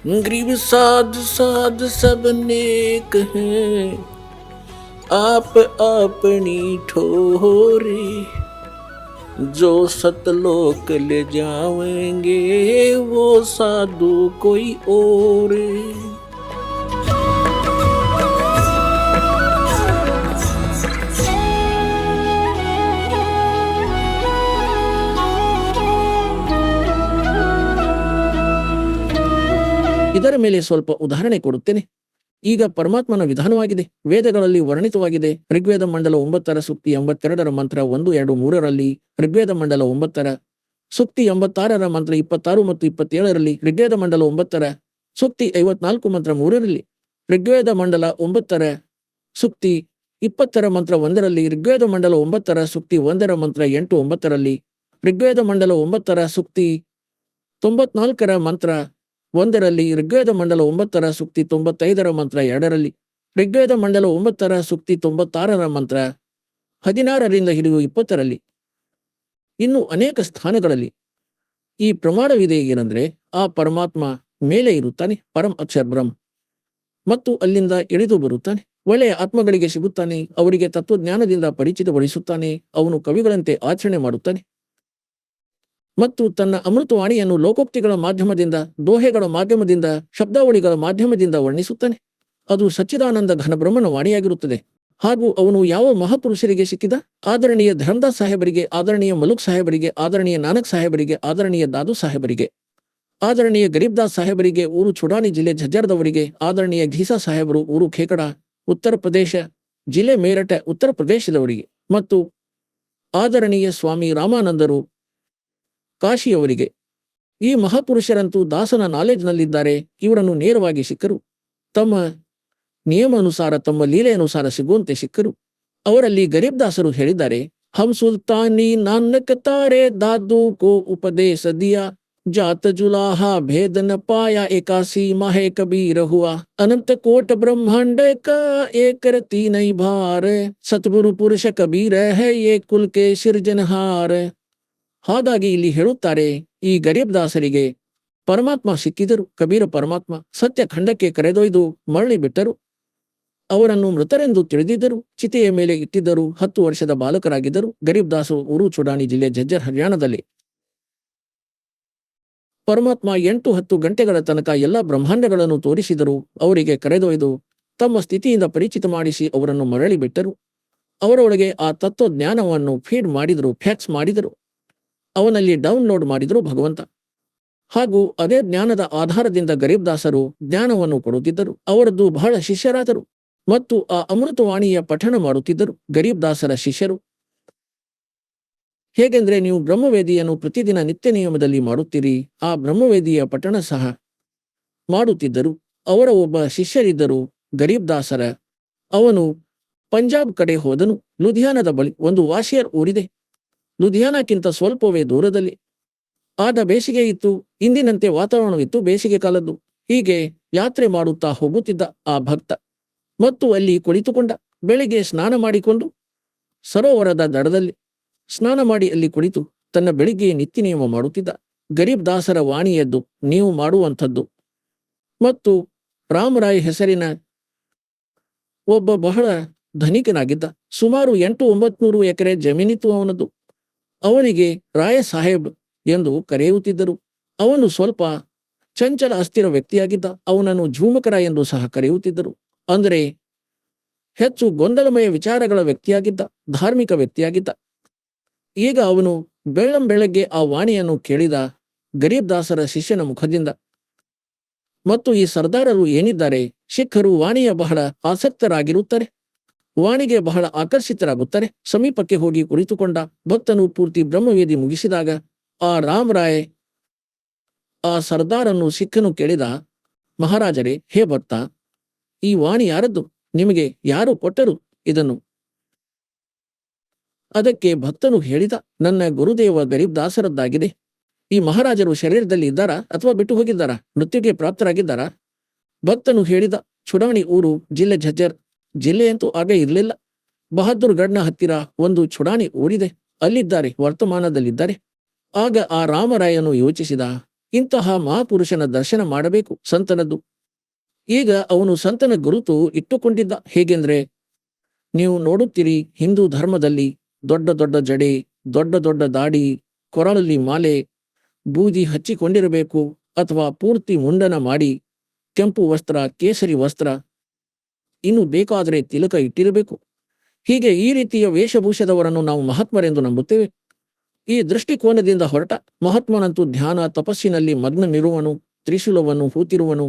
Grieve साध साध सब नेक हैं, आप अपनी ठोरी। जो सतलोक ले जावेंगे वो साधु कोई और। ಇದರ ಮೇಲೆ ಸ್ವಲ್ಪ ಉದಾಹರಣೆ ಕೊಡುತ್ತೇನೆ. ಈಗ ಪರಮಾತ್ಮನ ವಿಧಾನವಾಗಿದೆ, ವೇದಗಳಲ್ಲಿ ವರ್ಣಿತವಾಗಿದೆ. ಋಗ್ವೇದ ಮಂಡಲ 9 ಸೂಕ್ತಿ 82 ಮಂತ್ರ 1, 2, 3ರಲ್ಲಿ, ಋಗ್ವೇದ ಮಂಡಲ 9 ಸೂಕ್ತಿ 86 ಮಂತ್ರ 26 ಮತ್ತು 27ರಲ್ಲಿ, ಋಗ್ವೇದ ಮಂಡಲ 9 ಸೂಕ್ತಿ 54 ಮಂತ್ರ 3ರಲ್ಲಿ, ಋಗ್ವೇದ ಮಂಡಲ 9 ಸೂಕ್ತಿ 20 ಮಂತ್ರ 1ರಲ್ಲಿ, ಋಗ್ವೇದ ಮಂಡಲ 9 ಸೂಕ್ತಿ 1 ಮಂತ್ರ 8, 9ರಲ್ಲಿ, ಋಗ್ವೇದ ಮಂಡಲ 9 ಸೂಕ್ತಿ 94 ಮಂತ್ರ 1ರಲ್ಲಿ, ಋಗ್ವೇದ ಮಂಡಲ 9 ಸೂಕ್ತಿ 95 ಮಂತ್ರ 2ರಲ್ಲಿ, ಋಗ್ವೇದ ಮಂಡಲ 9 ಸೂಕ್ತಿ 96 ಮಂತ್ರ 16ರಿಂದ ಹಿಡಿದು 20ರಲ್ಲಿ, ಇನ್ನು ಅನೇಕ ಸ್ಥಾನಗಳಲ್ಲಿ ಈ ಪ್ರಮಾಣವಿದೆ. ಏನಂದ್ರೆ ಆ ಪರಮಾತ್ಮ ಮೇಲೆ ಇರುತ್ತಾನೆ, ಪರಂ ಅಕ್ಷರ ಬ್ರಹ್ಮ, ಮತ್ತು ಅಲ್ಲಿಂದ ಇಳಿದು ಬರುತ್ತಾನೆ, ಒಳ್ಳೆಯ ಆತ್ಮಗಳಿಗೆ ಸಿಗುತ್ತಾನೆ, ಅವರಿಗೆ ತತ್ವಜ್ಞಾನದಿಂದ ಪರಿಚಿತಗೊಳಿಸುತ್ತಾನೆ, ಅವನು ಕವಿಗಳಂತೆ ಆಚರಣೆ ಮಾಡುತ್ತಾನೆ ಮತ್ತು ತನ್ನ ಅಮೃತವಾಣಿಯನ್ನು ಲೋಕೋಕ್ತಿಗಳ ಮಾಧ್ಯಮದಿಂದ, ದೋಹೆಗಳ ಮಾಧ್ಯಮದಿಂದ, ಶಬ್ದಾವಳಿಗಳ ಮಾಧ್ಯಮದಿಂದ ವರ್ಣಿಸುತ್ತಾನೆ. ಅದು ಸಚ್ಚಿದಾನಂದ ಘನ ಬ್ರಹ್ಮನ ವಾಣಿಯಾಗಿರುತ್ತದೆ. ಹಾಗೂ ಅವನು ಯಾವ ಮಹಾಪುರುಷರಿಗೆ ಸಿಕ್ಕಿದ? ಆದರಣೀಯ ಧರ್ಮದಾಸ್ ಸಾಹೇಬರಿಗೆ, ಆದರಣೀಯ ಮಲುಕ್ ಸಾಹೇಬರಿಗೆ, ಆದರಣೀಯ ನಾನಕ್ ಸಾಹೇಬರಿಗೆ, ಆದರಣೀಯ ದಾದು ಸಾಹೇಬರಿಗೆ, ಆದರಣೀಯ ಗರೀಬ್ದಾಸ್ ಸಾಹೇಬರಿಗೆ, ಊರು ಚುಡಾನಿ ಜಿಲ್ಲೆ ಝಜ್ಜರ್ದವರಿಗೆ, ಆದರಣೀಯ ಘೀಸಾ ಸಾಹೇಬರು, ಊರು ಖೇಕಡ, ಉತ್ತರ ಪ್ರದೇಶ ಜಿಲ್ಲೆ ಮೇರಠ, ಉತ್ತರ ಪ್ರದೇಶದವರಿಗೆ, ಮತ್ತು ಆದರಣೀಯ ಸ್ವಾಮಿ ರಾಮಾನಂದರು ಕಾಶಿಯವರಿಗೆ. ಈ ಮಹಾಪುರುಷರಂತೂ ದಾಸನ ನಾಲೆಜ್ನಲ್ಲಿದ್ದಾರೆ. ಇವರನ್ನು ನೇರವಾಗಿ ಸಿಕ್ಕರು, ತಮ್ಮ ನಿಯಮಾನುಸಾರ, ತಮ್ಮ ಲೀಲೆಯನುಸಾರ ಸಿಗುವಂತೆ ಸಿಕ್ಕರು. ಅವರಲ್ಲಿ ಗರೀಬ್ ದಾಸರು ಹೇಳಿದ್ದಾರೆ, ಹಮ್ ಸುಲ್ತಾನಿ ನಾನಕ್ ತಾರೆ ದಾದು ಕೋ ಉಪದೇಶ ದಿಯಾ, ಜಾತ ಜುಲಾಹಾ ಭೇದ ನ ಪಾಯಾ ಏಕಾಸಿ ಮಾಹೆ ಕಬೀರ ಹುआ, ಅನಂತ ಕೋಟ ಬ್ರಹ್ಮಾಂಡ ಕಾ ಏಕರ ತೀನೈ ಭಾರ, ಸತ್ಗುರು ಪುರುಷ ಕಬೀರ ಹೈ ಯೇ ಕುಲ್ ಕೆ ಸಿರ್ಜನಹಾರ. ಹಾಗಾಗಿ ಇಲ್ಲಿ ಹೇಳುತ್ತಾರೆ, ಈ ಗರೀಬ್ ದಾಸರಿಗೆ ಪರಮಾತ್ಮ ಸಿಕ್ಕಿದರು. ಕಬೀರ ಪರಮಾತ್ಮ ಸತ್ಯ ಖಂಡಕ್ಕೆ ಕರೆದೊಯ್ದು ಮರಳಿ ಬಿಟ್ಟರು. ಅವರನ್ನು ಮೃತರೆಂದು ತಿಳಿದಿದ್ದರು, ಚಿತೆಯ ಮೇಲೆ ಇಟ್ಟಿದ್ದರು. 10 ವರ್ಷದ ಬಾಲಕರಾಗಿದ್ದರು. ಗರೀಬ್ ದಾಸರು ಊರು ಚುಡಾನಿ ಜಿಲ್ಲೆ ಝಜ್ಜರ್ ಹರಿಯಾಣದಲ್ಲಿ. ಪರಮಾತ್ಮ 8-10 ಗಂಟೆಗಳ ತನಕ ಎಲ್ಲ ಬ್ರಹ್ಮಾಂಡಗಳನ್ನು ತೋರಿಸಿದರು. ಅವರಿಗೆ ಕರೆದೊಯ್ದು ತಮ್ಮ ಸ್ಥಿತಿಯಿಂದ ಪರಿಚಿತ ಮಾಡಿಸಿ ಅವರನ್ನು ಮರಳಿ ಬಿಟ್ಟರು. ಅವರೊಳಗೆ ಆ ತತ್ವಜ್ಞಾನವನ್ನು ಫೀಡ್ ಮಾಡಿದರು, ಫ್ಯಾಕ್ಸ್ ಮಾಡಿದರು, ಅವನಲ್ಲಿ ಡೌನ್ಲೋಡ್ ಮಾಡಿದರು ಭಗವಂತ. ಹಾಗೂ ಅದೇ ಜ್ಞಾನದ ಆಧಾರದಿಂದ ಗರೀಬ್ ದಾಸರು ಜ್ಞಾನವನ್ನು ಕೊಡುತ್ತಿದ್ದರು. ಅವರದ್ದು ಬಹಳ ಶಿಷ್ಯರಾದರು ಮತ್ತು ಆ ಅಮೃತವಾಣಿಯ ಪಠಣ ಮಾಡುತ್ತಿದ್ದರು ಗರೀಬ್ ದಾಸರ ಶಿಷ್ಯರು. ಹೇಗೆಂದ್ರೆ, ನೀವು ಬ್ರಹ್ಮವೇದಿಯನ್ನು ಪ್ರತಿದಿನ ನಿತ್ಯ ನಿಯಮದಲ್ಲಿ ಮಾಡುತ್ತೀರಿ, ಆ ಬ್ರಹ್ಮವೇದಿಯ ಪಠಣ ಸಹ ಮಾಡುತ್ತಿದ್ದರು. ಅವರ ಒಬ್ಬ ಶಿಷ್ಯರಿದ್ದರು ಗರೀಬ್ ದಾಸರ. ಅವನು ಪಂಜಾಬ್ ಕಡೆ ಹೋದನು. ಲುಧಿಯಾನದ ಬಳಿ ಒಂದು ವಾಶಿಯರ್ ಊರಿದೆ. ಲುಧಿಯಾನಕ್ಕಿಂತ ಸ್ವಲ್ಪವೇ ದೂರದಲ್ಲಿ. ಆದ ಬೇಸಿಗೆ ಇತ್ತು. ಇಂದಿನಂತೆ ವಾತಾವರಣವಿತ್ತು, ಬೇಸಿಗೆ ಕಾಲದ್ದು. ಹೀಗೆ ಯಾತ್ರೆ ಮಾಡುತ್ತಾ ಹೋಗುತ್ತಿದ್ದ ಆ ಭಕ್ತ ಮತ್ತು ಅಲ್ಲಿ ಕುಳಿತುಕೊಂಡ. ಬೆಳಿಗ್ಗೆ ಸ್ನಾನ ಮಾಡಿಕೊಂಡು ಸರೋವರದ ದಡದಲ್ಲಿ ಸ್ನಾನ ಮಾಡಿ ಅಲ್ಲಿ ಕುಳಿತು ತನ್ನ ಬೆಳಿಗ್ಗೆ ನಿತ್ಯ ನಿಯಮ ಮಾಡುತ್ತಿದ್ದ. ಗರೀಬ್ ದಾಸರ ವಾಣಿಯದ್ದು ನೀವು ಮಾಡುವಂಥದ್ದು. ಮತ್ತು ರಾಮರಾಯ್ ಹೆಸರಿನ ಒಬ್ಬ ಬಹಳ ಧನಿಕನಾಗಿದ್ದ. ಸುಮಾರು 800-900 ಎಕರೆ ಜಮೀನಿತ್ತು ಅವನದ್ದು. ಅವನಿಗೆ ರಾಯ ಸಾಹೇಬ್ ಎಂದು ಕರೆಯುತ್ತಿದ್ದರು. ಅವನು ಸ್ವಲ್ಪ ಚಂಚಲ ಅಸ್ಥಿರ ವ್ಯಕ್ತಿಯಾಗಿದ್ದ. ಅವನನ್ನು ಝೂಮಕರ ಎಂದು ಸಹ ಕರೆಯುತ್ತಿದ್ದರು. ಅಂದರೆ ಹೆಚ್ಚು ಗೊಂದಲಮಯ ವಿಚಾರಗಳ ವ್ಯಕ್ತಿಯಾಗಿದ್ದ, ಧಾರ್ಮಿಕ ವ್ಯಕ್ತಿಯಾಗಿದ್ದ. ಈಗ ಅವನು ಬೆಳ್ಳಂಬೆಳಗ್ಗೆ ಆ ವಾಣಿಯನ್ನು ಕೇಳಿದ ಗರೀಬ್ ದಾಸರ ಶಿಷ್ಯನ ಮುಖದಿಂದ. ಮತ್ತು ಈ ಸರ್ದಾರರು ಏನಿದ್ದಾರೆ, ಶಿಖರು ವಾಣಿಯ ಬಹಳ ಆಸಕ್ತರಾಗಿರುತ್ತಾರೆ, ವಾಣಿಗೆ ಬಹಳ ಆಕರ್ಷಿತರಾಗುತ್ತಾರೆ. ಸಮೀಪಕ್ಕೆ ಹೋಗಿ ಕುಳಿತುಕೊಂಡ. ಭಕ್ತನು ಪೂರ್ತಿ ಬ್ರಹ್ಮವೇದಿ ಮುಗಿಸಿದಾಗ ಆ ರಾಮರಾಯ್ ಆ ಸರ್ದಾರನ್ನು ಸಿಖ್ಖನು ಕೇಳಿದ, ಮಹಾರಾಜರೇ, ಹೇ ಭಕ್ತ, ಈ ವಾಣಿ ಯಾರದ್ದು? ನಿಮಗೆ ಯಾರು ಕೊಟ್ಟರು ಇದನ್ನು? ಅದಕ್ಕೆ ಭಕ್ತನು ಹೇಳಿದ, ನನ್ನ ಗುರುದೇವ ಗರೀಬ್ ದಾಸರದ್ದಾಗಿದೆ. ಈ ಮಹಾರಾಜರು ಶರೀರದಲ್ಲಿ ಇದ್ದಾರಾ ಅಥವಾ ಬಿಟ್ಟು ಹೋಗಿದ್ದಾರಾ? ಮೃತ್ಯುಗೆ ಪ್ರಾಪ್ತರಾಗಿದ್ದಾರಾ? ಭಕ್ತನು ಹೇಳಿದ, ಚುಡಾಣಿ ಊರು ಜಿಲ್ಲೆ ಝಜ್ಜರ್. ಜಿಲ್ಲೆಯಂತೂ ಆಗ ಇರಲಿಲ್ಲ. ಬಹದ್ದೂರ್ಗಢ್ನ ಹತ್ತಿರ ಒಂದು ಚುಡಾಣಿ ಊರಿದೆ, ಅಲ್ಲಿದ್ದಾರೆ, ವರ್ತಮಾನದಲ್ಲಿದ್ದಾರೆ. ಆಗ ಆ ರಾಮರಾಯನು ಯೋಚಿಸಿದ, ಇಂತಹ ಮಹಾಪುರುಷನ ದರ್ಶನ ಮಾಡಬೇಕು ಸಂತನದ್ದು. ಈಗ ಅವನು ಸಂತನ ಗುರುತು ಇಟ್ಟುಕೊಂಡಿದ್ದ. ಹೇಗೆಂದ್ರೆ, ನೀವು ನೋಡುತ್ತೀರಿ, ಹಿಂದೂ ಧರ್ಮದಲ್ಲಿ ದೊಡ್ಡ ದೊಡ್ಡ ಜಡೆ, ದೊಡ್ಡ ದೊಡ್ಡ ದಾಡಿ, ಕೊರಳಲ್ಲಿ ಮಾಲೆ, ಬೂದಿ ಹಚ್ಚಿಕೊಂಡಿರಬೇಕು, ಅಥವಾ ಪೂರ್ತಿ ಮುಂಡನ ಮಾಡಿ ಕೆಂಪು ವಸ್ತ್ರ, ಕೇಸರಿ ವಸ್ತ್ರ, ಇನ್ನು ಬೇಕಾದರೆ ತಿಲಕ ಇಟ್ಟಿರಬೇಕು. ಹೀಗೆ ಈ ರೀತಿಯ ವೇಷಭೂಷದವರನ್ನು ನಾವು ಮಹಾತ್ಮರೆಂದು ನಂಬುತ್ತೇವೆ. ಈ ದೃಷ್ಟಿಕೋನದಿಂದ ಹೊರಟ ಮಹಾತ್ಮನಂತೂ ಧ್ಯಾನ ತಪಸ್ಸಿನಲ್ಲಿ ಮಗ್ನನಿರುವನು, ತ್ರಿಶೂಲವನ್ನು ಹೂತಿರುವನು.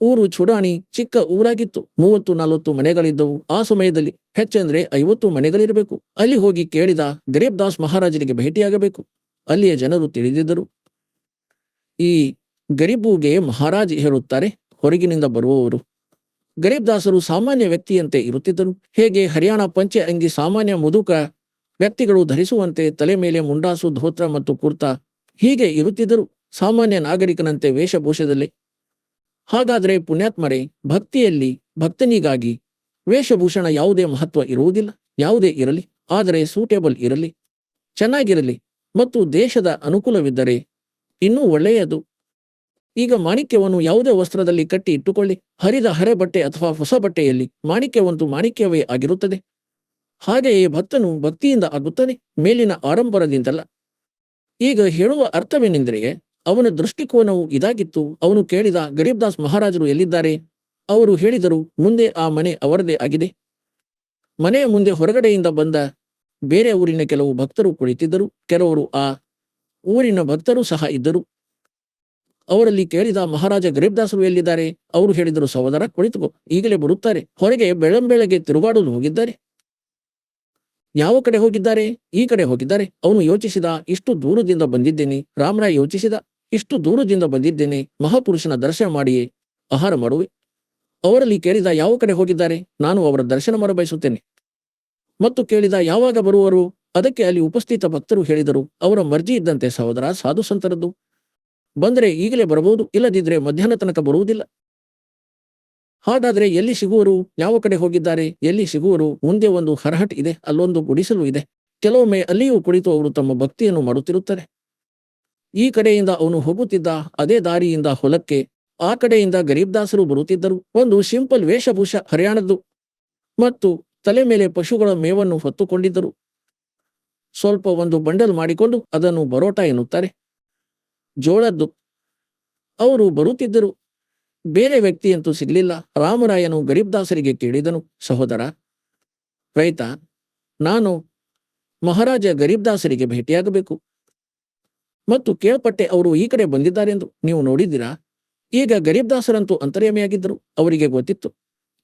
ಊರು ಚುಡಾಣಿ, ಚಿಕ್ಕ ಊರಾಗಿತ್ತು. 30-40 ಮನೆಗಳಿದ್ದವು. ಆ ಸಮಯದಲ್ಲಿ ಹೆಚ್ಚೆಂದ್ರೆ 50 ಮನೆಗಳಿರಬೇಕು. ಅಲ್ಲಿ ಹೋಗಿ ಕೇಳಿದ ಗರೀಬ್ ದಾಸ್ ಮಹಾರಾಜರಿಗೆ ಭೇಟಿಯಾಗಬೇಕು. ಅಲ್ಲಿಯ ಜನರು ತಿಳಿದಿದ್ದರು. ಈ ಗರೀಬುಗೆ ಮಹಾರಾಜ್ ಹೇಳುತ್ತಾರೆ, ಹೊರಗಿನಿಂದ ಬರುವವರು. ಗರೀಬ್ ದಾಸರು ಸಾಮಾನ್ಯ ವ್ಯಕ್ತಿಯಂತೆ ಇರುತ್ತಿದ್ದರು. ಹೇಗೆ ಹರಿಯಾಣ ಪಂಚೆ ಅಂಗಿ ಸಾಮಾನ್ಯ ಮುದುಕ ವ್ಯಕ್ತಿಗಳು ಧರಿಸುವಂತೆ ತಲೆ ಮೇಲೆ ಮುಂಡಾಸು, ಧೋತ್ರ ಮತ್ತು ಕುರ್ತಾ ಹೀಗೆ ಇರುತ್ತಿದ್ದರು, ಸಾಮಾನ್ಯ ನಾಗರಿಕನಂತೆ ವೇಷಭೂಷದಲ್ಲಿ. ಹಾಗಾದರೆ ಪುಣ್ಯಾತ್ಮರೇ, ಭಕ್ತಿಯಲ್ಲಿ ಭಕ್ತನಿಗಾಗಿ ವೇಷಭೂಷಣ ಯಾವುದೇ ಮಹತ್ವ ಇರುವುದಿಲ್ಲ. ಯಾವುದೇ ಇರಲಿ, ಆದರೆ ಸೂಟೇಬಲ್ ಇರಲಿ, ಚೆನ್ನಾಗಿರಲಿ ಮತ್ತು ದೇಶದ ಅನುಕೂಲವಿದ್ದರೆ ಇನ್ನೂ ಒಳ್ಳೆಯದು. ಈಗ ಮಾಣಿಕ್ಯವನ್ನು ಯಾವುದೇ ವಸ್ತ್ರದಲ್ಲಿ ಕಟ್ಟಿ ಇಟ್ಟುಕೊಳ್ಳಿ, ಹರಿದ ಹರೆ ಬಟ್ಟೆ ಅಥವಾ ಹೊಸ ಬಟ್ಟೆಯಲ್ಲಿ ಮಾಣಿಕ್ಯವಂತೂ ಮಾಣಿಕ್ಯವೇ ಆಗಿರುತ್ತದೆ. ಹಾಗೆಯೇ ಭಕ್ತನು ಭಕ್ತಿಯಿಂದ ಆಗುತ್ತಾನೆ, ಮೇಲಿನ ಆಡಂಬರದಿಂದಲ್ಲ. ಈಗ ಹೇಳುವ ಅರ್ಥವೇನೆಂದರೆ, ಅವನ ದೃಷ್ಟಿಕೋನವು ಇದಾಗಿತ್ತು. ಅವನು ಕೇಳಿದ, ಗರೀಬ್ ದಾಸ್ ಮಹಾರಾಜರು ಎಲ್ಲಿದ್ದಾರೆ? ಅವರು ಹೇಳಿದರು, ಮುಂದೆ ಆ ಮನೆ ಅವರದೇ ಆಗಿದೆ. ಮನೆಯ ಮುಂದೆ ಹೊರಗಡೆಯಿಂದ ಬಂದ ಬೇರೆ ಊರಿನ ಕೆಲವು ಭಕ್ತರು ಕುಳಿತಿದ್ದರು. ಕೆಲವರು ಆ ಊರಿನ ಭಕ್ತರು ಸಹ ಇದ್ದರು. ಅವರಲ್ಲಿ ಕೇಳಿದ, ಮಹಾರಾಜ ಗರೀಬ್ ದಾಸರು ಎಲ್ಲಿದ್ದಾರೆ? ಅವರು ಹೇಳಿದರು, ಸಹೋದರ ಕುಳಿತುಕೋ, ಈಗಲೇ ಬರುತ್ತಾರೆ. ಹೊರಗೆ ಬೆಳಂಬೆಳಗ್ಗೆ ತಿರುಗಾಡಲು ಹೋಗಿದ್ದಾರೆ. ಯಾವ ಕಡೆ ಹೋಗಿದ್ದಾರೆ? ಈ ಕಡೆ ಹೋಗಿದ್ದಾರೆ. ಅವನು ಯೋಚಿಸಿದ, ಇಷ್ಟು ದೂರದಿಂದ ಬಂದಿದ್ದೇನೆ. ರಾಮರಾಯ್ ಯೋಚಿಸಿದ, ಇಷ್ಟು ದೂರದಿಂದ ಬಂದಿದ್ದೇನೆ, ಮಹಾಪುರುಷನ ದರ್ಶನ ಮಾಡಿಯೇ ಆಹಾರ ಮಾಡುವೆ. ಅವರಲ್ಲಿ ಕೇಳಿದ, ಯಾವ ಕಡೆ ಹೋಗಿದ್ದಾರೆ? ನಾನು ಅವರ ದರ್ಶನ ಮಾಡಬಯಸುತ್ತೇನೆ. ಮತ್ತು ಕೇಳಿದ, ಯಾವಾಗ ಬರುವರು? ಅದಕ್ಕೆ ಅಲ್ಲಿ ಉಪಸ್ಥಿತ ಭಕ್ತರು ಹೇಳಿದರು, ಅವರ ಮರ್ಜಿ ಇದ್ದಂತೆ ಸಹೋದರ, ಸಾಧು ಸಂತರದ್ದು. ಬಂದರೆ ಈಗಲೇ ಬರಬಹುದು, ಇಲ್ಲದಿದ್ರೆ ಮಧ್ಯಾಹ್ನ ತನಕ ಬರುವುದಿಲ್ಲ. ಹಾಗಾದ್ರೆ ಎಲ್ಲಿ ಸಿಗುವರು? ಯಾವ ಕಡೆ ಹೋಗಿದ್ದಾರೆ? ಎಲ್ಲಿ ಸಿಗುವರು? ಮುಂದೆ ಒಂದು ಹರಹಟ್ ಇದೆ, ಅಲ್ಲೊಂದು ಗುಡಿಸಲು ಇದೆ. ಕೆಲವೊಮ್ಮೆ ಅಲ್ಲಿಯೂ ಕುಳಿತು ಅವರು ತಮ್ಮ ಭಕ್ತಿಯನ್ನು ಮಾಡುತ್ತಿರುತ್ತಾರೆ. ಈ ಕಡೆಯಿಂದ ಅವನು ಹೋಗುತ್ತಿದ್ದ. ಅದೇ ದಾರಿಯಿಂದ ಹೊಲಕ್ಕೆ ಆ ಕಡೆಯಿಂದ ಗರೀಬ್ ದಾಸರು ಬರುತ್ತಿದ್ದರು. ಒಂದು ಸಿಂಪಲ್ ವೇಷಭೂಷ, ಹರಿಯಾಣದ್ದು, ಮತ್ತು ತಲೆ ಮೇಲೆ ಪಶುಗಳ ಮೇವನ್ನು ಹೊತ್ತುಕೊಂಡಿದ್ದರು. ಸ್ವಲ್ಪ ಒಂದು ಬಂಡಲ್ ಮಾಡಿಕೊಂಡು ಅದನ್ನು ಬರೋಟ ಎನ್ನುತ್ತಾರೆ, ಜೋಳದ್ದು. ಅವರು ಬರುತ್ತಿದ್ದರು. ಬೇರೆ ವ್ಯಕ್ತಿಯಂತೂ ಸಿಗಲಿಲ್ಲ. ರಾಮರಾಯನು ಗರೀಬ್ ದಾಸರಿಗೆ ಕೇಳಿದನು, ಸಹೋದರ ರೈತ, ನಾನು ಮಹಾರಾಜ ಗರೀಬ್ ದಾಸರಿಗೆ ಭೇಟಿಯಾಗಬೇಕು ಮತ್ತು ಕೇಳ್ಪಟ್ಟೆ ಅವರು ಈ ಕಡೆ ಬಂದಿದ್ದಾರೆಂದು. ನೀವು ನೋಡಿದ್ದೀರಾ? ಈಗ ಗರೀಬ್ ದಾಸರಂತೂ ಅಂತರ್ಯಾಮಿಯಾಗಿದ್ದರು. ಅವರಿಗೆ ಗೊತ್ತಿತ್ತು,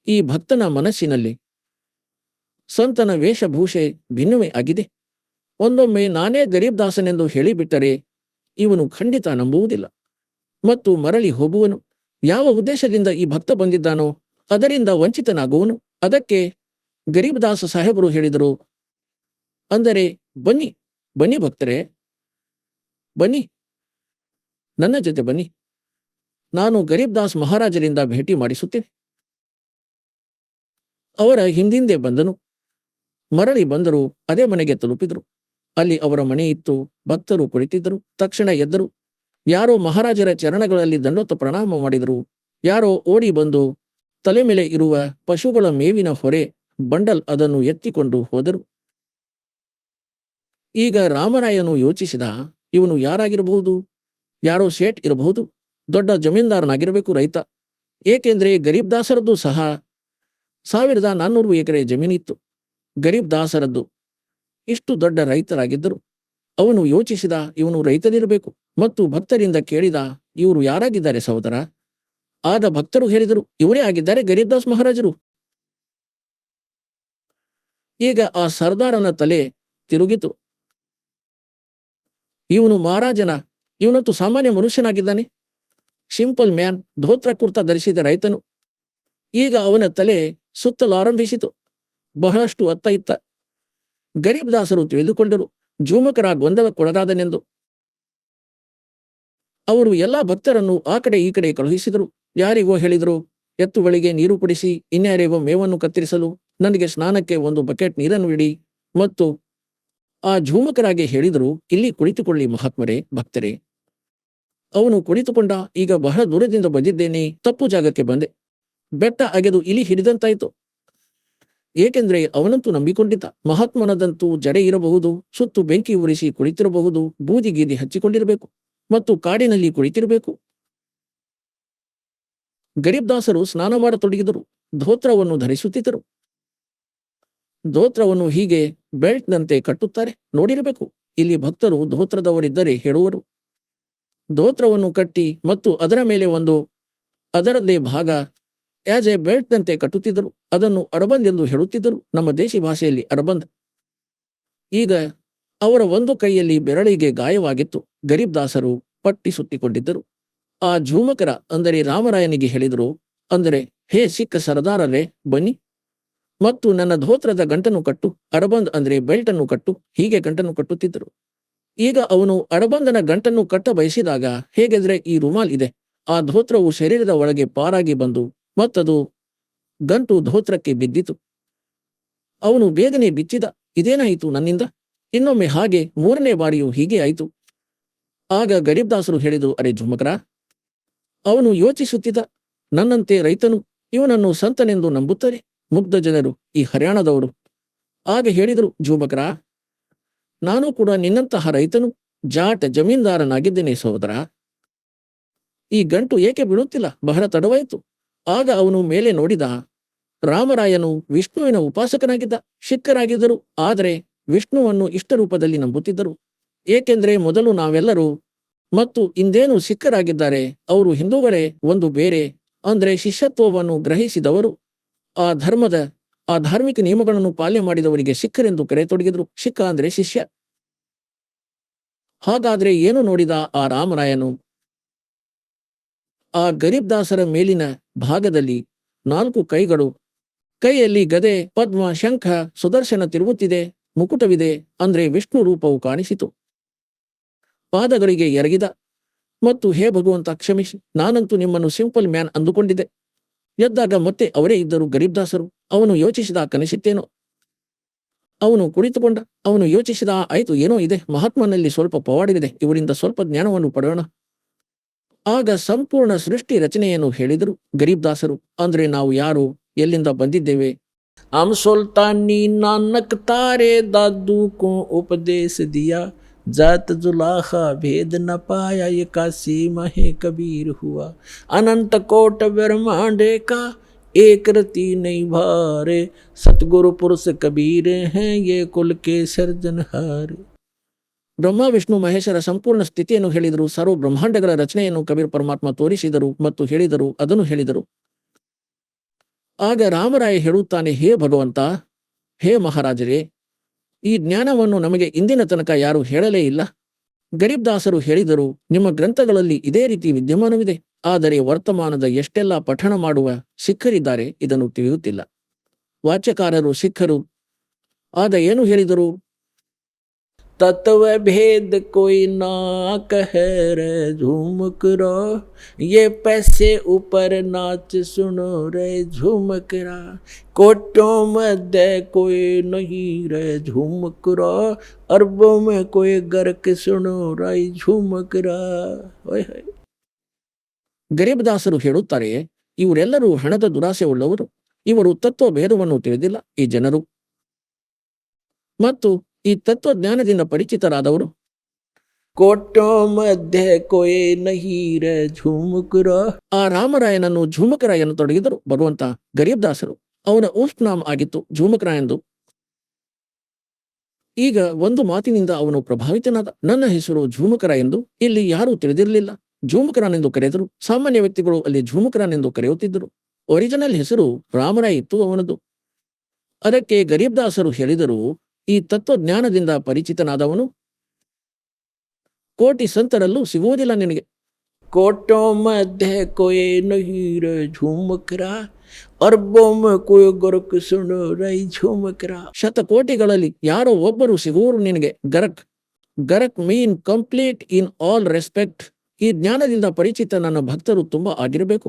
ಈ ಭಕ್ತನ ಮನಸ್ಸಿನಲ್ಲಿ ಸಂತನ ವೇಷಭೂಷೆ ಭಿನ್ನವೇ ಆಗಿದೆ. ಒಂದೊಮ್ಮೆ ನಾನೇ ಗರೀಬ್ ದಾಸನೆಂದು ಹೇಳಿಬಿಟ್ಟರೆ ಇವನು ಖಂಡಿತ ನಂಬುವುದಿಲ್ಲ ಮತ್ತು ಮರಳಿ ಹೋಗುವನು. ಯಾವ ಉದ್ದೇಶದಿಂದ ಈ ಭಕ್ತ ಬಂದಿದ್ದಾನೋ ಅದರಿಂದ ವಂಚಿತನಾಗುವನು. ಅದಕ್ಕೆ ಗರೀಬ್ ದಾಸ ಸಾಹೇಬರು ಹೇಳಿದರು, ಅಂದರೆ ಬನ್ನಿ ಬನ್ನಿ ಭಕ್ತರೇ, ಬನ್ನಿ, ನನ್ನ ಜೊತೆ ಬನ್ನಿ, ನಾನು ಗರೀಬ್ ದಾಸ್ ಮಹಾರಾಜರಿಂದ ಭೇಟಿ ಮಾಡಿಸುತ್ತೇನೆ. ಅವರ ಹಿಂದಿಂದೆ ಬಂದನು. ಮರಳಿ ಬಂದರು. ಅದೇ ಮನೆಗೆ ತಲುಪಿದರು. ಅಲ್ಲಿ ಅವರ ಮನೆ ಇತ್ತು. ಭಕ್ತರು ಕುಳಿತಿದ್ದರು. ತಕ್ಷಣ ಎದ್ದರು. ಯಾರೋ ಮಹಾರಾಜರ ಚರಣಗಳಲ್ಲಿ ದಂಡೋತ ಪ್ರಣಾಮ ಮಾಡಿದರು. ಯಾರೋ ಓಡಿ ಬಂದು ತಲೆ ಮೇಲೆ ಇರುವ ಪಶುಗಳ ಮೇವಿನ ಹೊರೆ ಬಂಡಲ್ ಅದನ್ನು ಎತ್ತಿಕೊಂಡು ಹೋದರು. ಈಗ ರಾಮರಾಯನು ಯೋಚಿಸಿದ, ಇವನು ಯಾರಾಗಿರಬಹುದು? ಯಾರೋ ಶೇಟ್ ಇರಬಹುದು, ದೊಡ್ಡ ಜಮೀನ್ದಾರನಾಗಿರಬೇಕು, ರೈತ. ಏಕೆಂದ್ರೆ ಗರೀಬ್ ದಾಸರದ್ದು ಸಹ 1400 ಎಕರೆ ಜಮೀನಿತ್ತು. ಗರೀಬ್ ದಾಸರದ್ದು ಇಷ್ಟು ದೊಡ್ಡ ರೈತರಾಗಿದ್ದರು. ಅವನು ಯೋಚಿಸಿದ, ಇವನು ರೈತನಿರಬೇಕು ಮತ್ತು ಭಕ್ತರಿಂದ ಕೇಳಿದ, ಇವರು ಯಾರಾಗಿದ್ದಾರೆ ಸಹೋದರ? ಆಗ ಭಕ್ತರು ಹೇಳಿದರು, ಇವರೇ ಆಗಿದ್ದಾರೆ ಗರೀಬ್ ದಾಸ್ ಮಹಾರಾಜರು. ಈಗ ಆ ಸರ್ದಾರನ ತಲೆ ತಿರುಗಿತು. ಇವನು ಮಹಾರಾಜನ, ಇವನಂತೂ ಸಾಮಾನ್ಯ ಮನುಷ್ಯನಾಗಿದ್ದಾನೆ, ಸಿಂಪಲ್ ಮ್ಯಾನ್, ಧೋತ್ರ ಕುರ್ತಾ ಧರಿಸಿದ ರೈತನು. ಈಗ ಅವನ ತಲೆ ಸುತ್ತಲು ಆರಂಭಿಸಿತು. ಬಹಳಷ್ಟು ಅತ್ತ ಇತ್ತ. ಗರೀಬ್ ದಾಸರು ತಿಳಿದುಕೊಂಡರು, ಜೂಮಕರ ಗೊಂದಲಕ್ಕೊಳಗಾದನೆಂದು. ಅವರು ಎಲ್ಲಾ ಭಕ್ತರನ್ನು ಆ ಕಡೆ ಈ ಕಡೆ ಕಳುಹಿಸಿದರು. ಯಾರಿಗೋ ಹೇಳಿದರು, ಎತ್ತುಗಳಿಗೆ ನೀರು ಕುಡಿಸಿ, ಇನ್ಯಾರಿಗೋ ಮೇವನ್ನು ಕತ್ತರಿಸಲು, ನನಗೆ ಸ್ನಾನಕ್ಕೆ ಒಂದು ಬಕೆಟ್ ನೀರನ್ನು ಇಡಿ ಮತ್ತು ಆ ಝೂಮಕರಾಗೆ ಹೇಳಿದರು, ಇಲ್ಲಿ ಕುಳಿತುಕೊಳ್ಳಿ ಮಹಾತ್ಮರೇ, ಭಕ್ತರೇ. ಅವನು ಕುಳಿತುಕೊಂಡ. ಈಗ ಬಹಳ ದೂರದಿಂದ ಬಂದಿದ್ದೇನೆ, ತಪ್ಪು ಜಾಗಕ್ಕೆ ಬಂದೆ. ಬೆಟ್ಟ ಅಗೆದು ಇಲಿ ಹಿಡಿದಂತಾಯಿತು. ಏಕೆಂದ್ರೆ ಅವನಂತೂ ನಂಬಿಕೊಂಡಿದ್ದ, ಮಹಾತ್ಮನದಂತೂ ಜಡೆ ಇರಬಹುದು, ಸುತ್ತು ಬೆಂಕಿ ಉರಿಸಿ ಕುಳಿತಿರಬಹುದು, ಬೂದಿ ಗೀದಿ ಹಚ್ಚಿಕೊಂಡಿರಬೇಕು ಮತ್ತು ಕಾಡಿನಲ್ಲಿ ಕುಳಿತಿರಬೇಕು. ಗರೀಬ್ದಾಸರು ಸ್ನಾನ ಮಾಡತೊಡಗಿದರು. ಧೋತ್ರವನ್ನು ಧರಿಸುತ್ತಿದ್ದರು. ಧೋತ್ರವನ್ನು ಹೀಗೆ ಬೆಲ್ಟ್ನಂತೆ ಕಟ್ಟುತ್ತಾರೆ, ನೋಡಿರಬೇಕು. ಇಲ್ಲಿ ಭಕ್ತರು ಧೋತ್ರದವರಿದ್ದರೆ ಹೇಳುವರು. ಧೋತ್ರವನ್ನು ಕಟ್ಟಿ ಮತ್ತು ಅದರ ಮೇಲೆ ಅದರದ್ದೇ ಭಾಗ ಆಸ್ ಎ ಬೆಲ್ಟ್ನಂತೆ ಕಟ್ಟುತ್ತಿದ್ದರು. ಅದನ್ನು ಅರಬಂದ್ ಎಂದು ಹೇಳುತ್ತಿದ್ದರು, ನಮ್ಮ ದೇಶಿ ಭಾಷೆಯಲ್ಲಿ ಅರಬಂದ್. ಈಗ ಅವರ ಒಂದು ಕೈಯಲ್ಲಿ ಬೆರಳಿಗೆ ಗಾಯವಾಗಿತ್ತು. ಗರೀಬ್ದಾಸರು ಪಟ್ಟಿ ಸುತ್ತಿಕೊಂಡಿದ್ದರು. ಆ ಝೂಮಕರ ಅಂದರೆ ರಾಮರಾಯನಿಗೆ ಹೇಳಿದರು, ಅಂದರೆ, ಹೇ ಸಿಖ್ ಸರದಾರರೇ, ಬನ್ನಿ ಮತ್ತು ನನ್ನ ಧೋತ್ರದ ಗಂಟನ್ನು ಕಟ್ಟು, ಅರಬಂದ್ ಅಂದರೆ ಬೆಲ್ಟನ್ನು ಕಟ್ಟು. ಹೀಗೆ ಗಂಟನ್ನು ಕಟ್ಟುತ್ತಿದ್ದರು. ಈಗ ಅವನು ಅರಬಂದನ ಗಂಟನ್ನು ಕಟ್ಟ ಬಯಸಿದಾಗ, ಹೇಗೆಂದ್ರೆ ಈ ರುಮಾಲ್ ಇದೆ, ಆ ಧೋತ್ರವು ಶರೀರದ ಒಳಗೆ ಪಾರಾಗಿ ಬಂದು ಮತ್ತದು ಗಂಟು ಧೋತ್ರಕ್ಕೆ ಬಿದ್ದಿತು. ಅವನು ಬೇಗನೆ ಬಿಚ್ಚಿದ. ಇದೇನಾಯಿತು ನನ್ನಿಂದ? ಇನ್ನೊಮ್ಮೆ ಹಾಗೆ 3ನೇ ಬಾರಿಯೂ ಹೀಗೆ ಆಯಿತು. ಆಗ ಗರೀಬ್ದಾಸರು ಹೇಳಿದರು, ಅರೆ ಝುಮಕರ. ಅವನು ಯೋಚಿಸುತ್ತಿದ್ದ, ನನ್ನಂತೆ ರೈತನು, ಇವನನ್ನು ಸಂತನೆಂದು ನಂಬುತ್ತಾರೆ ಮುಗ್ಧ ಜನರು, ಈ ಹರ್ಯಾಣದವರು. ಆಗ ಹೇಳಿದರು, ಝುಮಕರ, ನಾನು ಕೂಡ ನಿನ್ನಂತಹ ರೈತನು, ಜಾಟ್ ಜಮೀನ್ದಾರನಾಗಿದ್ದೇನೆ ಸಹೋದರ. ಈ ಗಂಟು ಏಕೆ ಬೀಳುತ್ತಿಲ್ಲ? ಬಹಳ ತಡವಾಯಿತು. ಆಗ ಅವನು ಮೇಲೆ ನೋಡಿದ. ರಾಮರಾಯನು ವಿಷ್ಣುವಿನ ಉಪಾಸಕನಾಗಿದ್ದ. ಸಿಖ್ಖರಾಗಿದ್ದರು, ಆದರೆ ವಿಷ್ಣುವನ್ನು ಇಷ್ಟ ರೂಪದಲ್ಲಿ ನಂಬುತ್ತಿದ್ದರು. ಏಕೆಂದ್ರೆ ಮೊದಲು ನಾವೆಲ್ಲರೂ ಮತ್ತು ಇಂದೇನು ಸಿಖ್ಖರಾಗಿದ್ದಾರೆ, ಅವರು ಹಿಂದೂಗಳೇ, ಒಂದು ಬೇರೆ ಅಂದ್ರೆ ಶಿಷ್ಯತ್ವವನ್ನು ಗ್ರಹಿಸಿದವರು. ಆ ಧಾರ್ಮಿಕ ನಿಯಮಗಳನ್ನು ಪಾಲನೆ ಮಾಡಿದವರಿಗೆ ಸಿಖ್ಖರೆಂದು ಕರೆತೊಡಗಿದ್ರು. ಸಿಖ್ಖ ಅಂದ್ರೆ ಶಿಷ್ಯ. ಹಾಗಾದ್ರೆ ಏನು ನೋಡಿದ ಆ ರಾಮರಾಯನು? ಆ ಗರೀಬ್ದಾಸರ ಮೇಲಿನ ಭಾಗದಲ್ಲಿ 4 ಕೈಗಳು, ಕೈಯಲ್ಲಿ ಗದೆ, ಪದ್ಮ, ಶಂಖ, ಸುದರ್ಶನ ತಿರುಗುತ್ತಿದೆ, ಮುಕುಟವಿದೆ, ಅಂದ್ರೆ ವಿಷ್ಣು ರೂಪವು ಕಾಣಿಸಿತು. ಪಾದಗಳಿಗೆ ಎರಗಿದ ಮತ್ತು ಹೇ ಭಗವಂತ ಕ್ಷಮಿಸಿ, ನಾನಂತೂ ನಿಮ್ಮನ್ನು ಸಿಂಪಲ್ ಮ್ಯಾನ್ ಅಂದುಕೊಂಡಿದ್ದೆ. ಎದ್ದಾಗ ಮತ್ತೆ ಅವರೇ ಇದ್ದರು ಗರೀಬ್ದಾಸರು. ಅವನು ಯೋಚಿಸಿದ, ಕನಸಿತ್ತೇನೋ. ಅವನು ಕುಳಿತುಕೊಂಡ. ಅವನು ಯೋಚಿಸಿದ, ಆಯ್ತು, ಏನೋ ಇದೆ, ಮಹಾತ್ಮನಲ್ಲಿ ಸ್ವಲ್ಪ ಪವಾಡವಿದೆ, ಇವರಿಂದ ಸ್ವಲ್ಪ ಜ್ಞಾನವನ್ನು ಪಡೆಯೋಣ. ಆಗ ಸಂಪೂರ್ಣ ಸೃಷ್ಟಿ ರಚನೆಯನ್ನು ಹೇಳಿದರು ಗರೀಬ್ದಾಸರು. ಅಂದ್ರೆ ನಾವು ಯಾರು, ಎಲ್ಲಿಂದ ಬಂದಿದ್ದೇವೆ. हम सुल्तानी नानक तारे दादू को उपदेश दिया, जात जुलाखा भेद न पाया, ये काशी महे कबीर हुआ, अनंत कोट ब्रह्मांडे का एक रति नहीं भारे, सतगुरु पुरुष कबीर हैं ये कुल के सर्जनहारे. ಬ್ರಹ್ಮ ವಿಷ್ಣು ಮಹೇಶರ ಸಂಪೂರ್ಣ ಸ್ಥಿತಿಯನ್ನು ಹೇಳಿದರು. ಸರ್ವ ಬ್ರಹ್ಮಾಂಡಗಳ ರಚನೆಯನ್ನು ಕಬೀರ್ ಪರಮಾತ್ಮ ತೋರಿಸಿದರು ಮತ್ತು ಹೇಳಿದರು, ಅದನ್ನು ಹೇಳಿದರು. ಆಗ ರಾಮರಾಯ ಹೇಳುತ್ತಾನೆ, ಹೇ ಭಗವಂತ, ಹೇ ಮಹಾರಾಜರೇ, ಈ ಜ್ಞಾನವನ್ನು ನಮಗೆ ಇಂದಿನ ತನಕ ಯಾರು ಹೇಳಲೇ ಇಲ್ಲ. ಗರೀಬ್ದಾಸರು ಹೇಳಿದರು, ನಿಮ್ಮ ಗ್ರಂಥಗಳಲ್ಲಿ ಇದೇ ರೀತಿ ವಿದ್ಯಮಾನವಿದೆ, ಆದರೆ ವರ್ತಮಾನದ ಎಷ್ಟೆಲ್ಲ ಪಠಣ ಮಾಡುವ ಸಿಖ್ಖರಿದ್ದಾರೆ, ಇದನ್ನು ತಿಳಿಯುತ್ತಿಲ್ಲ. ವಾಚ್ಯಕಾರರು ಸಿಖ್ಖರು. ಆಗ ಏನು ಹೇಳಿದರು? तत्व भेद कोई ना कह रे झूमक रो, ये पैसे ऊपर नाच सुनो रे झूमक रा, कोटों मध्य कोई नहीं रे झूमक रो, अरबों में कोई गर्क सुनो रे झूमक रा. ಗರೀಬ್ದಾಸರು ಹೇಳುತ್ತಾರೆ, ಇವರೆಲ್ಲರೂ ಹಣದ ದುರಾಸೆ ಉಳ್ಳವರು. ಇವರು ತತ್ವ ಭೇದವನ್ನು ತಿಳಿದಿಲ್ಲ ಈ ಜನರು, ಮತ್ತು ಈ ತತ್ವಜ್ಞಾನದಿಂದ ಪರಿಚಿತರಾದವರು. ಕೋಟೋ ಮಧ್ಯ ಕೊಯೆ ನಹೀರ ಝುಮುಕರ. ಆ ರಾಮರಾಯನನ್ನು ಝುಮಕರ ಎಂದು ತೊಡಗಿದರು ಭಗವಂತ ಗರೀಬ್ದಾಸರು. ಅವನ ಉಷ್ನಾಮ್ ಆಗಿತ್ತು ಝುಮಕರ ಎಂದು. ಈಗ ಒಂದು ಮಾತಿನಿಂದ ಅವನು ಪ್ರಭಾವಿತನಾದ. ನನ್ನ ಹೆಸರು ಝುಮಕರ ಎಂದು ಇಲ್ಲಿ ಯಾರೂ ತಿಳಿದಿರಲಿಲ್ಲ. ಝುಮಕರನೆಂದು ಕರೆದರು. ಸಾಮಾನ್ಯ ವ್ಯಕ್ತಿಗಳು ಅಲ್ಲಿ ಝುಮಕರನೆಂದು ಕರೆಯುತ್ತಿದ್ದರು. ಒರಿಜಿನಲ್ ಹೆಸರು ರಾಮರಾಯ್ ಇತ್ತು ಅವನದು. ಅದಕ್ಕೆ ಗರೀಬ್ದಾಸರು ಹೇಳಿದರು, ಈ ತತ್ವಜ್ಞಾನದಿಂದ ಪರಿಚಿತನಾದವನು ಕೋಟಿ ಸಂತರಲ್ಲೂ ಸಿಗುವುದಿಲ್ಲ ನಿನಗೆ. ಕೋಟೋ ಮಧ್ಯ ಕೊಯೆ ನಹೀರ ಝುಮಕರ, ಅರ್ಬೋಂ ಕೊಯ್ ಗೊರಕ್ ಸುಣು ರೈ ಝುಮಕರ. ಶತಕೋಟಿಗಳಲ್ಲಿ ಯಾರೋ ಒಬ್ಬರು ಸಿಗುವರು ನಿನಗೆ. ಗರಕ್ ಮೀನ್ ಕಂಪ್ಲೀಟ್ ಇನ್ ಆಲ್ ರೆಸ್ಪೆಕ್ಟ್. ಈ ಜ್ಞಾನದಿಂದ ಪರಿಚಿತ ನನ್ನ ಭಕ್ತರು ತುಂಬಾ ಆಗಿರಬೇಕು,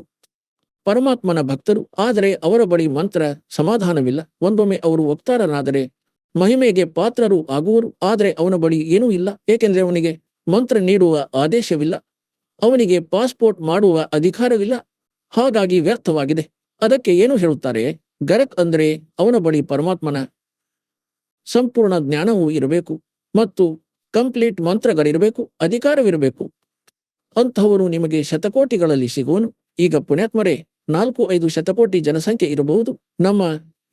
ಪರಮಾತ್ಮನ ಭಕ್ತರು. ಆದರೆ ಅವರ ಬಳಿ ಮಂತ್ರ ಸಮಾಧಾನವಿಲ್ಲ. ಒಂದೊಮ್ಮೆ ಅವರು ವಕ್ತಾರನಾದರೆ ಮಹಿಮೆಗೆ ಪಾತ್ರರು ಆಗುವರು. ಆದರೆ ಅವನ ಬಳಿ ಏನೂ ಇಲ್ಲ, ಏಕೆಂದರೆ ಅವನಿಗೆ ಮಂತ್ರ ನೀಡುವ ಆದೇಶವಿಲ್ಲ, ಅವನಿಗೆ ಪಾಸ್ಪೋರ್ಟ್ ಮಾಡುವ ಅಧಿಕಾರವಿಲ್ಲ. ಹಾಗಾಗಿ ವ್ಯರ್ಥವಾಗಿದೆ. ಅದಕ್ಕೆ ಏನು ಹೇಳುತ್ತಾರೆ? ಗರಕ್ ಅಂದರೆ ಅವನ ಬಳಿ ಪರಮಾತ್ಮನ ಸಂಪೂರ್ಣ ಜ್ಞಾನವೂ ಇರಬೇಕು ಮತ್ತು ಕಂಪ್ಲೀಟ್ ಮಂತ್ರಗಳಿರಬೇಕು, ಅಧಿಕಾರವಿರಬೇಕು. ಅಂತಹವರು ನಿಮಗೆ ಶತಕೋಟಿಗಳಲ್ಲಿ ಸಿಗುವನು. ಈಗ ಪುಣ್ಯಾತ್ಮರೇ, 4-5 ಶತಕೋಟಿ ಜನಸಂಖ್ಯೆ ಇರಬಹುದು. ನಮ್ಮ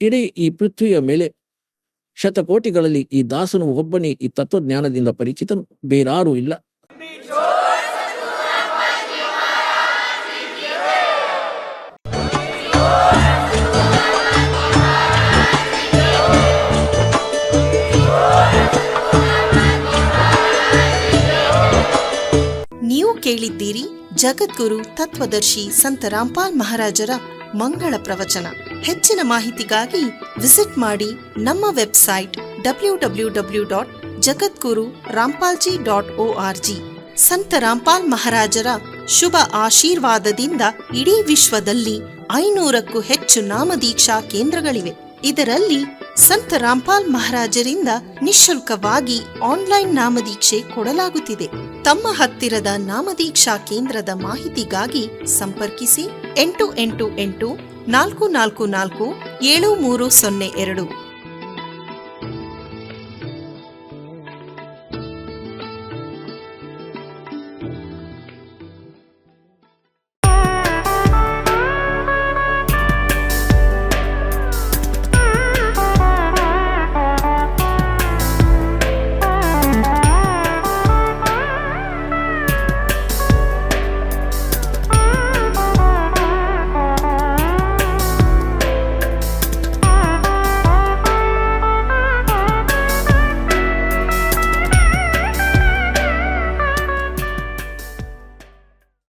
ಇಡೀ ಈ ಪೃಥ್ವಿಯ ಮೇಲೆ ಶತಕೋಟಿಗಳಲ್ಲಿ ಈ ದಾಸನು ಒಬ್ಬನೇ ಈ ತತ್ವಜ್ಞಾನದಿಂದ ಪರಿಚಿತನು, ಬೇರಾರೂ ಇಲ್ಲ. ನೀವು ಕೇಳಿದ್ದೀರಿ ಜಗದ್ಗುರು ತತ್ವದರ್ಶಿ ಸಂತ ರಾಮ್ಪಾಲ್ ಮಹಾರಾಜರ ಮಂಗಳ ಪ್ರವಚನ. ಹೆಚ್ಚಿನ ಮಾಹಿತಿಗಾಗಿ ವಿಸಿಟ್ ಮಾಡಿ ನಮ್ಮ ವೆಬ್ಸೈಟ್ www.jagadguru-rampalji.org. ಸಂತ ರಾಮ್ಪಾಲ್ ಮಹಾರಾಜರ ಶುಭ ಆಶೀರ್ವಾದದಿಂದ ಇಡೀ ವಿಶ್ವದಲ್ಲಿ 500ಕ್ಕೂ ಹೆಚ್ಚು ನಾಮದೀಕ್ಷಾ ಕೇಂದ್ರಗಳಿವೆ. ಇದರಲ್ಲಿ ಸಂತ ರಾಮ್ಪಾಲ್ ಮಹಾರಾಜರಿಂದ ನಿಶುಲ್ಕವಾಗಿ ಆನ್ಲೈನ್ ನಾಮದೀಕ್ಷೆ ಕೊಡಲಾಗುತ್ತಿದೆ. ತಮ್ಮ ಹತ್ತಿರದ ನಾಮದೀಕ್ಷಾ ಕೇಂದ್ರದ ಮಾಹಿತಿಗಾಗಿ ಸಂಪರ್ಕಿಸಿ 888 444 7302.